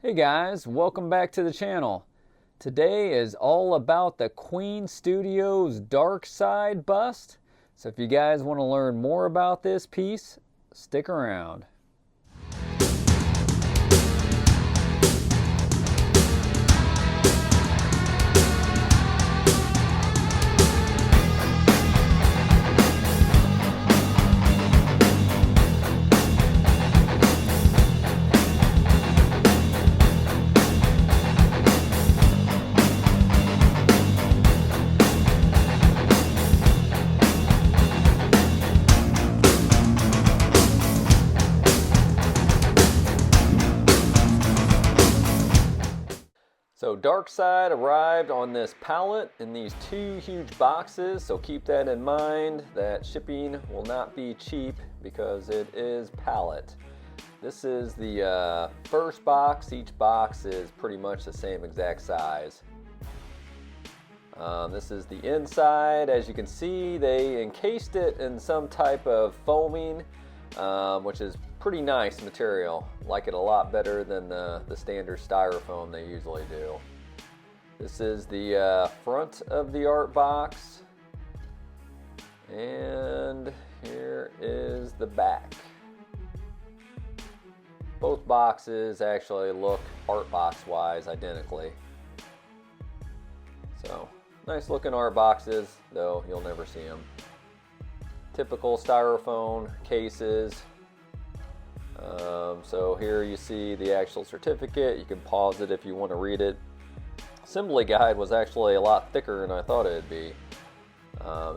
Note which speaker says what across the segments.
Speaker 1: Hey guys, welcome back to the channel. Today is all about the Queen Studios Darkseid bust. So if you guys want to learn more about this piece, stick around. So Darkseid arrived on this pallet in these two huge boxes, so keep that in mind, that shipping will not be cheap because it is pallet. This is the first box. Each box is pretty much the same exact size. This is the inside. As you can see, they encased it in some type of foaming, which is pretty nice material. Like it a lot better than the standard styrofoam they usually do. This is the front of the art box, and here is the back. Both boxes actually look art box wise identically. So nice looking art boxes, though you'll never see them. Typical styrofoam cases. So here you see the actual certificate. You can pause it if you want to read it. Assembly guide was actually a lot thicker than I thought it'd be.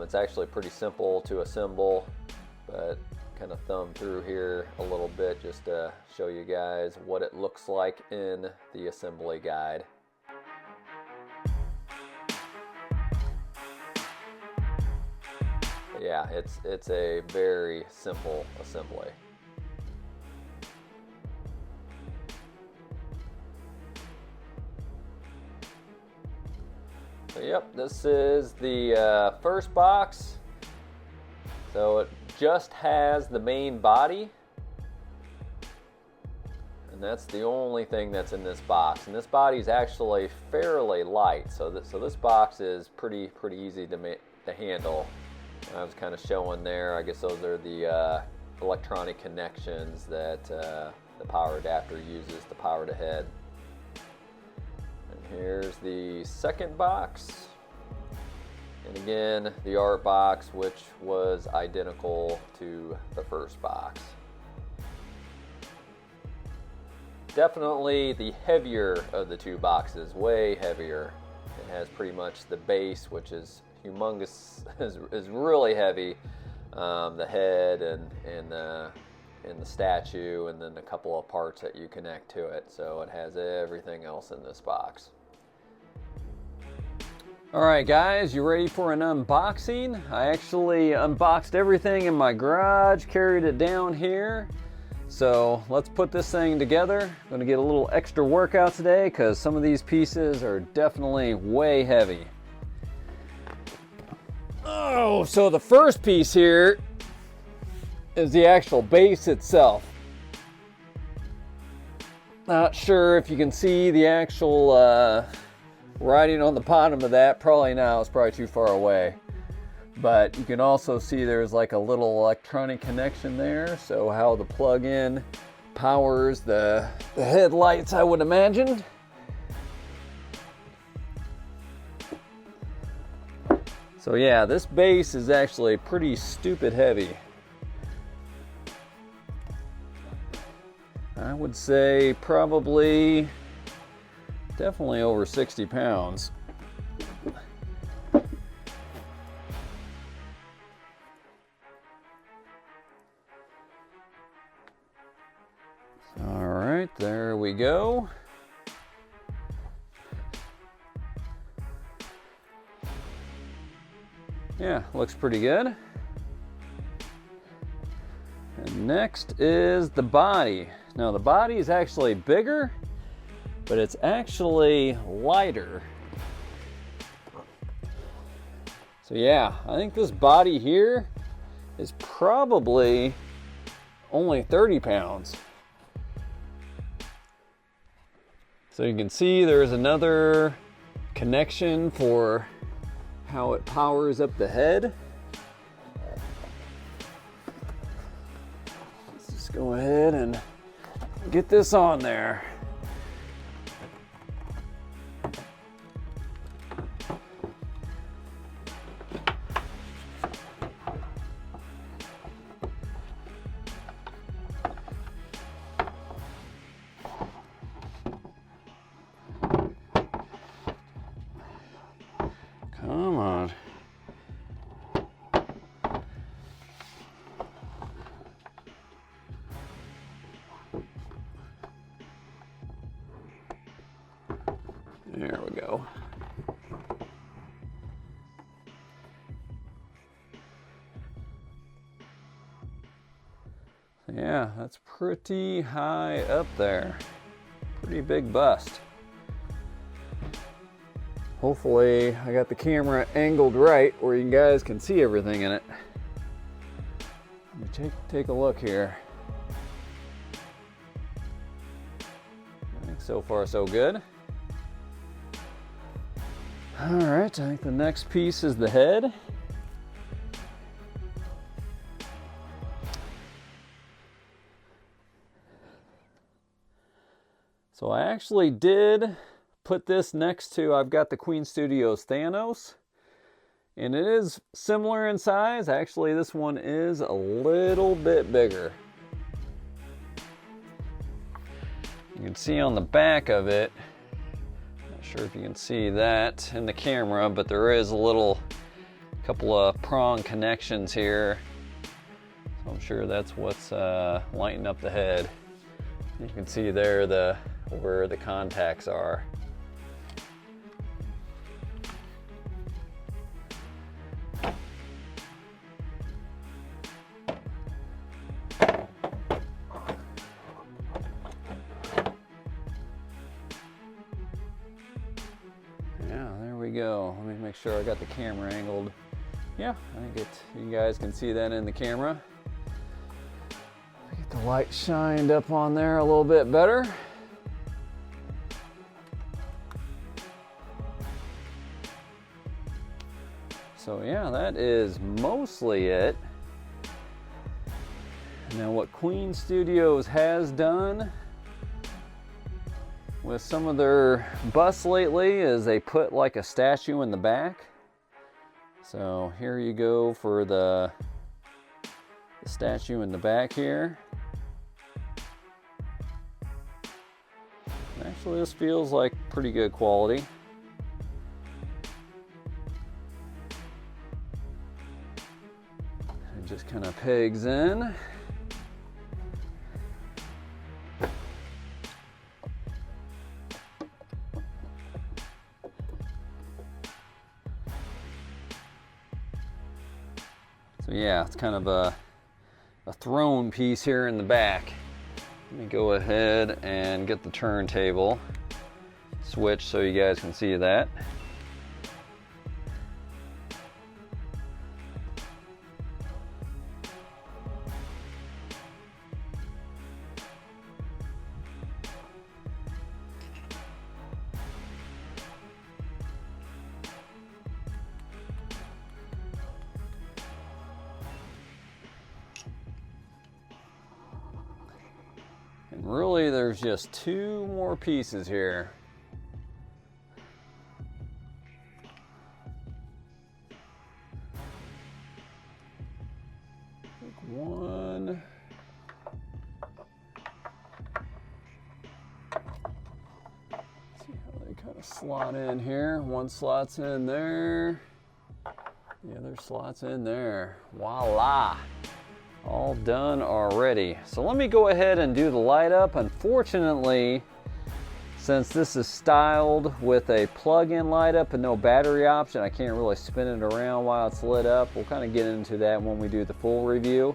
Speaker 1: It's actually pretty simple to assemble, but kind of thumb through here a little bit just to show you guys what it looks like in the assembly guide. Yeah, it's a very simple assembly. So yep, this is the first box. So it just has the main body, and that's the only thing that's in this box. And this body is actually fairly light, so this box is pretty easy to handle. I was kind of showing there. I guess those are the electronic connections that the power adapter uses to power the head. And here's the second box. And again, the art box, which was identical to the first box. Definitely the heavier of the two boxes, way heavier. It has pretty much the base, which is humongous, is really heavy. The head and the statue, and then a couple of parts that you connect to it. So it has everything else in this box. Alright guys, you ready for an unboxing? I actually unboxed everything in my garage, carried it down here. So let's put this thing together. I'm going to get a little extra workout today because some of these pieces are definitely way heavy. Oh, so the first piece here is the actual base itself. Not sure if you can see the actual writing on the bottom of that. Probably not, it's probably too far away. But you can also see there's like a little electronic connection there. So how the plug-in powers the headlights, I would imagine. So yeah, this base is actually pretty stupid heavy. I would say probably definitely over 60 pounds. All right, there we go. Yeah, looks pretty good. And next is the body. Now the body is actually bigger, but it's actually lighter. So yeah, I think this body here is probably only 30 pounds. So you can see there's another connection for how it powers up the head. Let's just go ahead and get this on there. Come on. There we go. Yeah, that's pretty high up there. Pretty big bust. Hopefully I got the camera angled right where you guys can see everything in it. Let me take a look here. I think so far so good. All right, I think the next piece is the head. So I actually did put this next to, I've got the Queen Studios Thanos, and it is similar in size. Actually, this one is a little bit bigger. You can see on the back of it, not sure if you can see that in the camera, but there is a couple of prong connections here. So I'm sure that's what's lighting up the head. You can see there where the contacts are. Yeah, there we go. Let me make sure I got the camera angled. Yeah, I think you guys can see that in the camera. Get the light shined up on there a little bit better. So yeah, that is mostly it. Now what Queen Studios has done with some of their busts lately is they put like a statue in the back. So here you go for the statue in the back here. Actually, this feels like pretty good quality. It just kind of pegs in. So yeah, it's kind of a throne piece here in the back. Let me go ahead and get the turntable switch so you guys can see that. And really, there's just two more pieces here. I think one. Let's see how they kind of slot in here. One slot's in there. The other slot's in there. Voila! All done already. So let me go ahead and do the light up. Unfortunately, since this is styled with a plug-in light up and no battery option, I can't really spin it around while it's lit up. We'll kind of get into that when we do the full review.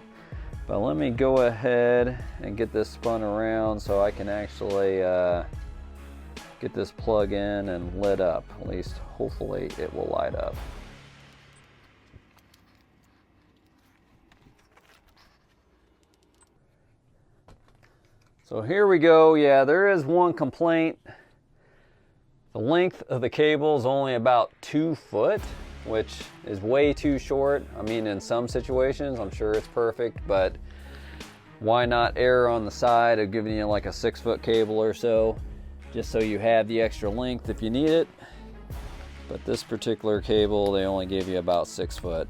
Speaker 1: But let me go ahead and get this spun around so I can actually get this plug in and lit up. At least hopefully it will light up. So here we go. Yeah, there is one complaint The length of the cable is only about 2 foot, which is way too short. I mean, in some situations, I'm sure it's perfect, but why not err on the side of giving you like a 6-foot cable or so, just so you have the extra length if you need it. But this particular cable, they only gave you about 6 foot.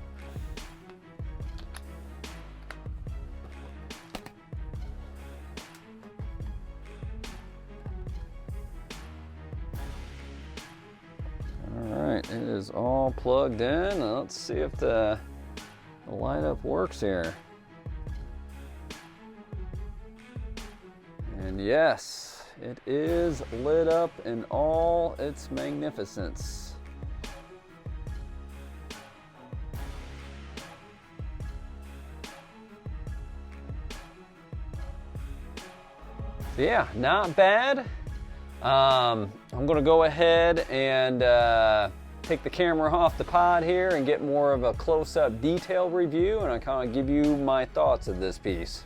Speaker 1: All right, it is all plugged in. Let's see if the light up works here. And yes, it is lit up in all its magnificence. So yeah, not bad. I'm gonna go ahead and take the camera off the pod here and get more of a close-up detail review, and I kind of give you my thoughts of this piece.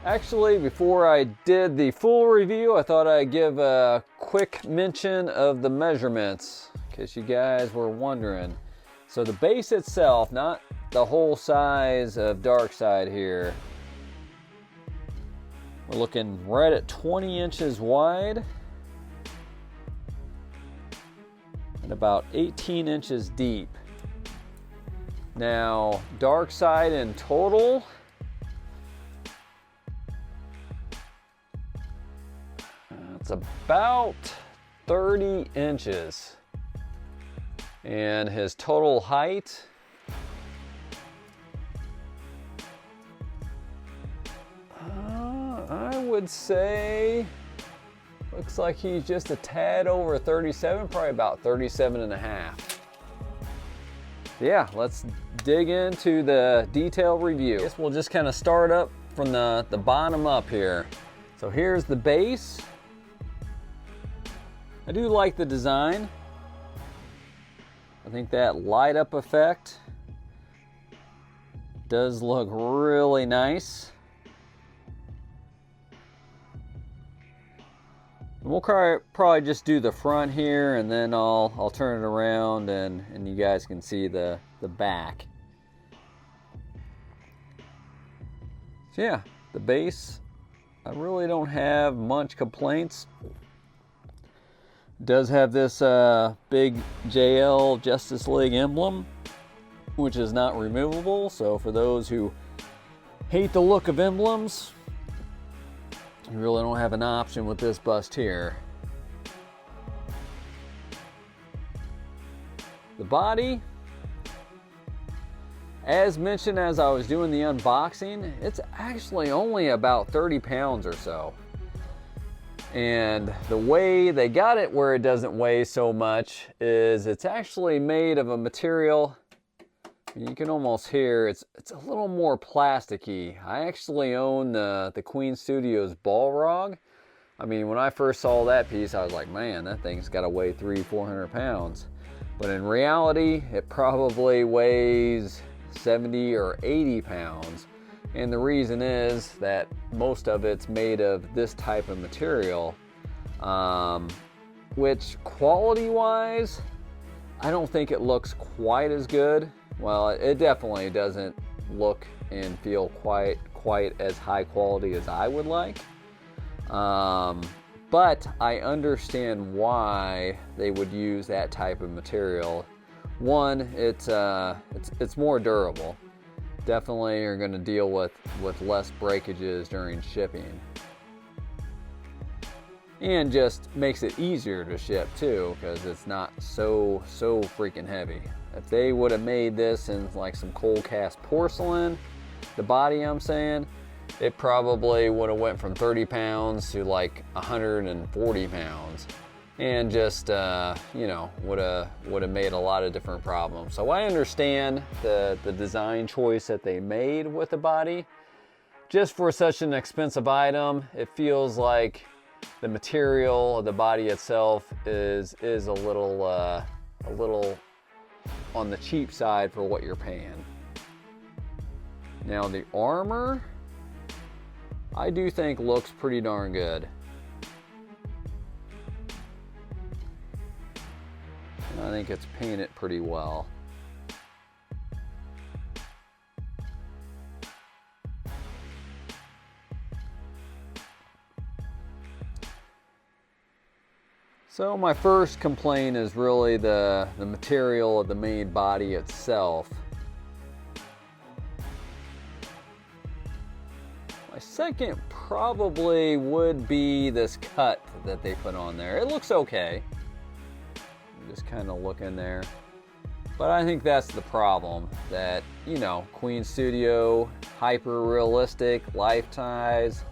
Speaker 1: Actually, before I did the full review, I thought I'd give a quick mention of the measurements, in case you guys were wondering. So the base itself, not the whole size of Darkseid here, we're looking right at 20 inches wide and about 18 inches deep. Now, Darkseid in total, it's about 30 inches. And his total height, I would say, looks like he's just a tad over 37, probably about 37 and a half. Yeah, let's dig into the detail review. I guess we'll just kind of start up from the bottom up here. So here's the base. I do like the design. I think that light up effect does look really nice. We'll probably just do the front here, and then I'll turn it around and you guys can see the back. So yeah, the base, I really don't have much complaints. It does have this big JL Justice League emblem, which is not removable. So for those who hate the look of emblems, you really don't have an option with this bust here. The body, as mentioned as I was doing the unboxing, it's actually only about 30 pounds or so. And the way they got it where it doesn't weigh so much is it's actually made of a material, you can almost hear it's a little more plasticky. I actually own the Queen Studios Balrog. I mean, when I first saw that piece, I was like, man, that thing's got to weigh 300-400 pounds. But in reality, it probably weighs 70 or 80 pounds. And the reason is that most of it's made of this type of material, which quality-wise, I don't think it looks quite as good. Well, it definitely doesn't look and feel quite as high quality as I would like. But I understand why they would use that type of material. One, it's more durable. Definitely are going to deal with less breakages during shipping. And just makes it easier to ship too, because it's not so freaking heavy. If they would have made this in like some cold cast porcelain, the body I'm saying, it probably would have went from 30 pounds to like 140 pounds. And just, you know, would have made a lot of different problems. So I understand the design choice that they made with the body. Just for such an expensive item, it feels like the material of the body itself is a little on the cheap side for what you're paying. Now the armor, I do think looks pretty darn good. I think it's painted pretty well. So my first complaint is really the material of the main body itself. My second probably would be this cut that they put on there. It looks okay. Just kind of look in there. But I think that's the problem, that, you know, Queen Studio, hyper realistic, life ties,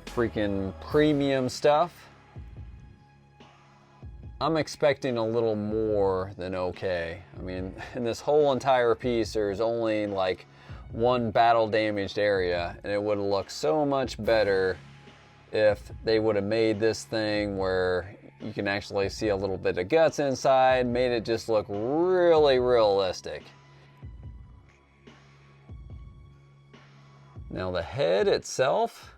Speaker 1: freaking premium stuff. I'm expecting a little more than okay. I mean, in this whole entire piece, there's only like one battle damaged area, and it would have looked so much better if they would have made this thing where you can actually see a little bit of guts inside, made it just look really realistic. Now the head itself,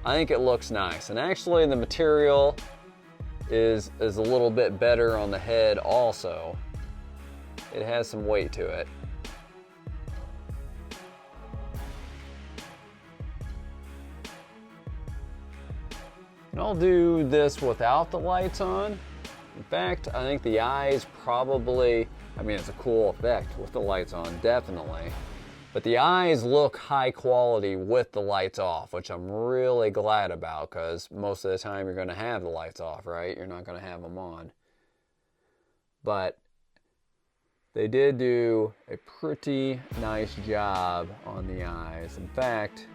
Speaker 1: I think it looks nice, and actually the material is a little bit better on the head also. It has some weight to it. And I'll do this without the lights on. In fact, I think the eyes probably, I mean, it's a cool effect with the lights on, definitely. But the eyes look high quality with the lights off, which I'm really glad about, because most of the time you're going to have the lights off, right? You're not going to have them on. But they did do a pretty nice job on the eyes. In fact,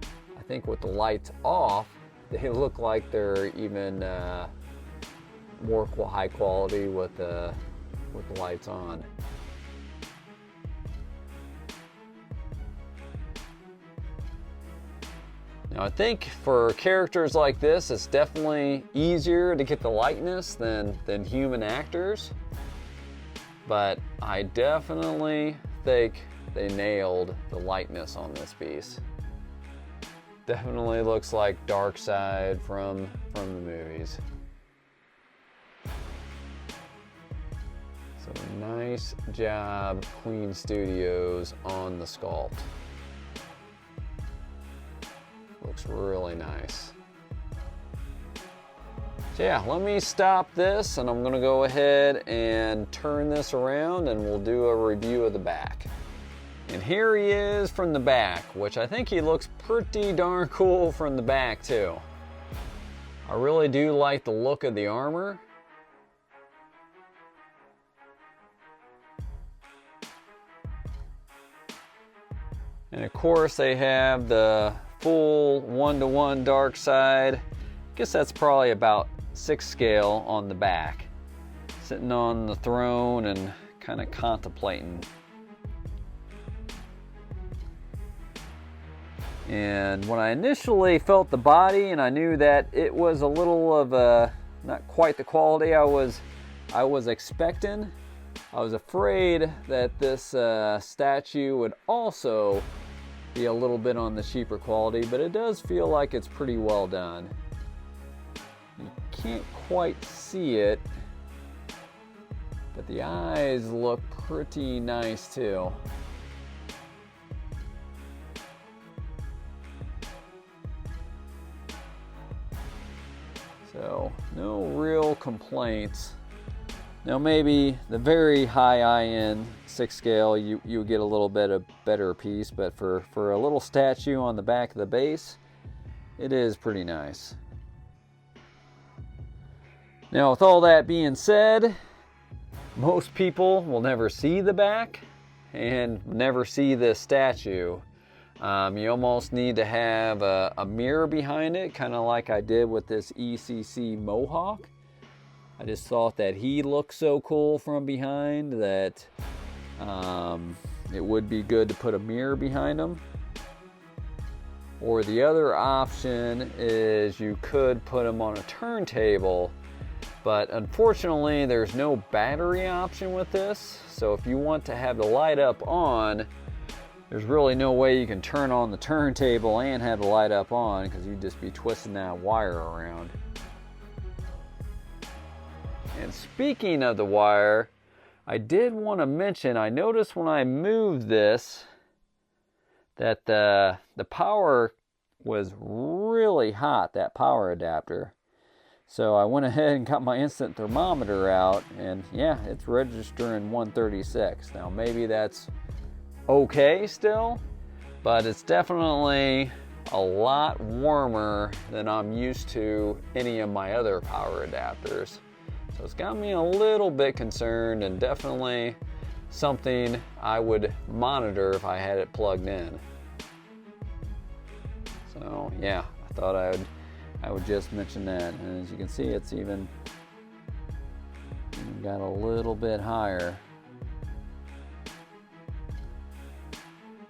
Speaker 1: I think with the lights off, they look like they're even more high quality with the lights on. Now I think for characters like this, it's definitely easier to get the likeness than human actors. But I definitely think they nailed the likeness on this piece. Definitely looks like Darkseid from the movies. So nice job, Queen Studios, on the sculpt. Looks really nice. So yeah, let me stop this, and I'm gonna go ahead and turn this around, and we'll do a review of the back. And here he is from the back, which I think he looks pretty darn cool from the back too. I really do like the look of the armor. And of course they have the full 1-to-1 Darkseid. I guess that's probably about 6 scale on the back. Sitting on the throne and kind of contemplating. And when I initially felt the body and I knew that it was a little of a, not quite the quality I was expecting, I was afraid that this statue would also be a little bit on the cheaper quality, but it does feel like it's pretty well done. You can't quite see it, but the eyes look pretty nice too. So no real complaints. Now maybe the very high end 6 scale you get a little bit of better piece, but for a little statue on the back of the base, it is pretty nice. Now with all that being said, most people will never see the back and never see this statue. You almost need to have a mirror behind it, kind of like I did with this ECC Mohawk. I just thought that he looked so cool from behind that it would be good to put a mirror behind him. Or the other option is you could put him on a turntable, but unfortunately there's no battery option with this. So if you want to have the light up on, there's really no way you can turn on the turntable and have the light up on, because you'd just be twisting that wire around. And speaking of the wire, I did want to mention, I noticed when I moved this that the power was really hot, that power adapter. So I went ahead and got my instant thermometer out, and yeah, it's registering 136. Now maybe that's okay still, but it's definitely a lot warmer than I'm used to any of my other power adapters. So it's got me a little bit concerned, and definitely something I would monitor if I had it plugged in. So yeah, I thought I would just mention that. And as you can see, it's even got a little bit higher.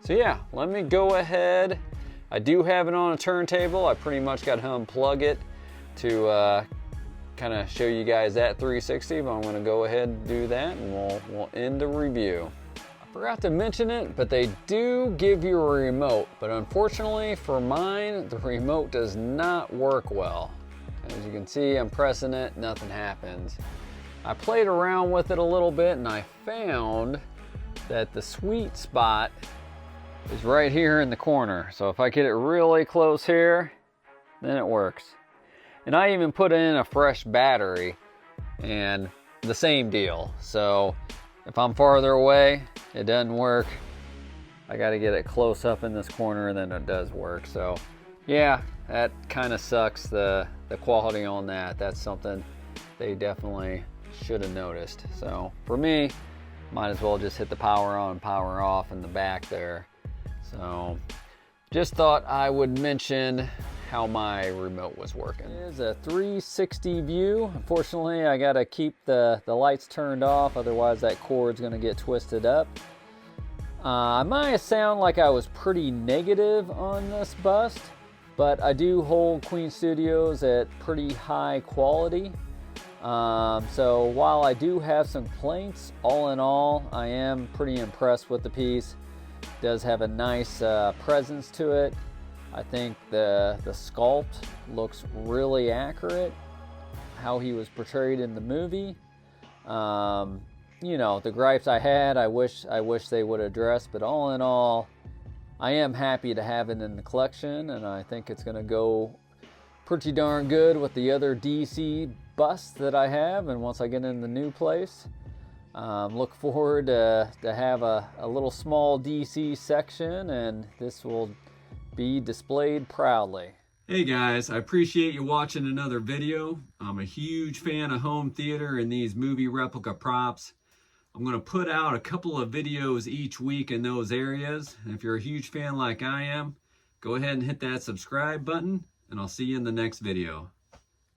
Speaker 1: So yeah, let me go ahead. I do have it on a turntable. I pretty much got to unplug it to kind of show you guys that 360, but I'm going to go ahead and do that, and we'll end the review. I forgot to mention it, but they do give you a remote, but unfortunately for mine, the remote does not work well. As you can see, I'm pressing it, nothing happens. I played around with it a little bit, and I found that the sweet spot is right here in the corner. So if I get it really close here, then it works. And I even put in a fresh battery, and the same deal. So if I'm farther away, it doesn't work. I got to get it close up in this corner, and then it does work. So yeah, that kind of sucks, the quality on that. That's something they definitely should have noticed. So for me, might as well just hit the power on, power off in the back there. So just thought I would mention how my remote was working. It is a 360 view. Unfortunately, I gotta keep the lights turned off, otherwise that cord's gonna get twisted up. I might sound like I was pretty negative on this bust, but I do hold Queen Studios at pretty high quality. So while I do have some complaints, all in all, I am pretty impressed with the piece. It does have a nice presence to it. I think the sculpt looks really accurate, how he was portrayed in the movie. You know, the gripes I had, I wish they would address, but all in all, I am happy to have it in the collection, and I think it's gonna go pretty darn good with the other DC busts that I have, and once I get in the new place. Look forward to have a little small DC section, and this will be displayed proudly.
Speaker 2: Hey guys, I appreciate you watching another video. I'm a huge fan of home theater and these movie replica props. I'm going to put out a couple of videos each week in those areas. And if you're a huge fan like I am, go ahead and hit that subscribe button, and I'll see you in the next video.